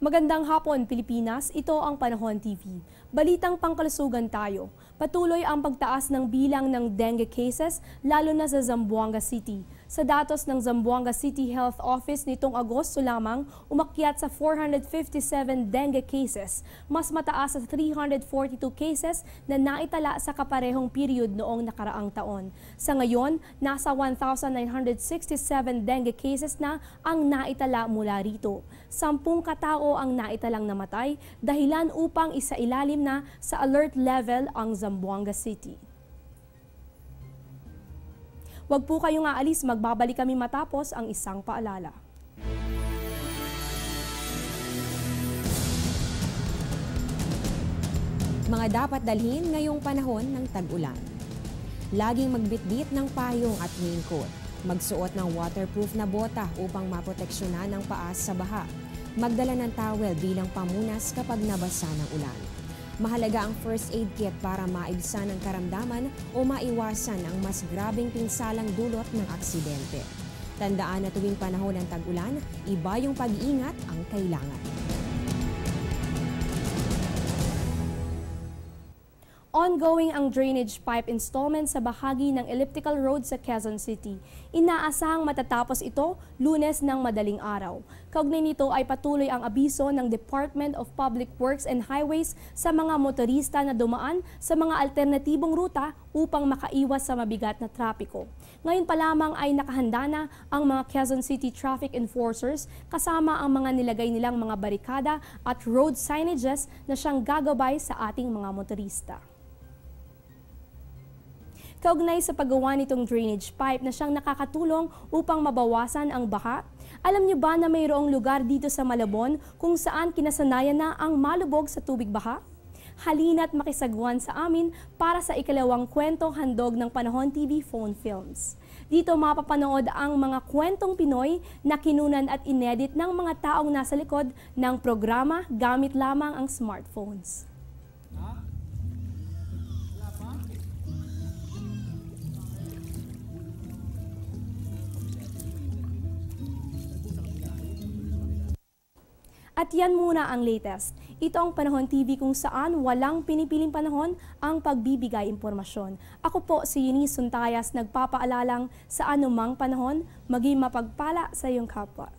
Magandang hapon, Pilipinas. Ito ang Panahon TV. Balitang pangkalusugan tayo. Patuloy ang pagtaas ng bilang ng dengue cases, lalo na sa Zamboanga City. Sa datos ng Zamboanga City Health Office nitong Agosto lamang, umakyat sa 457 dengue cases, mas mataas sa 342 cases na naitala sa kaparehong period noong nakaraang taon. Sa ngayon, nasa 1,967 dengue cases na ang naitala mula rito. 10 katao ang naitalang namatay, dahilan upang isailalim na sa alert level ang Zamboanga City. Huwag po kayong aalis, magbabalik kami matapos ang isang paalala. Mga dapat dalhin ngayong panahon ng tag-ulan. Laging magbitbit ng payong at raincoat. Magsuot ng waterproof na bota upang maproteksyonan ang paa sa baha. Magdala ng towel bilang pamunas kapag nabasa ng ulan. Mahalaga ang first aid kit para maibsan ang karamdaman o maiwasan ang mas grabeng pinsalang dulot ng aksidente. Tandaan na tuwing panahon ng tag-ulan, iba yung pag-iingat ang kailangan. Ongoing ang drainage pipe installment sa bahagi ng elliptical road sa Quezon City. Inaasahang matatapos ito Lunes ng madaling araw. Kaugnay nito ay patuloy ang abiso ng Department of Public Works and Highways sa mga motorista na dumaan sa mga alternatibong ruta upang makaiwas sa mabigat na trapiko. Ngayon pa lamang ay nakahanda na ang mga Quezon City traffic enforcers kasama ang mga nilagay nilang mga barikada at road signages na siyang gagabay sa ating mga motorista. Kaugnay sa paggawa nitong drainage pipe na siyang nakakatulong upang mabawasan ang baha. Alam niyo ba na mayroong lugar dito sa Malabon kung saan kinasanayan na ang malubog sa tubig baha? Halina't makisagwan sa amin para sa ikalawang kwentong handog ng Panahon TV Phone Films. Dito mapapanood ang mga kwentong Pinoy na kinunan at inedit ng mga taong nasa likod ng programa gamit lamang ang smartphones. At yan muna ang latest. Ito ang Panahon TV kung saan walang pinipiling panahon ang pagbibigay impormasyon. Ako po si Eunice Suntayas, nagpapaalalang sa anumang panahon, maging mapagpala sa iyong kapwa.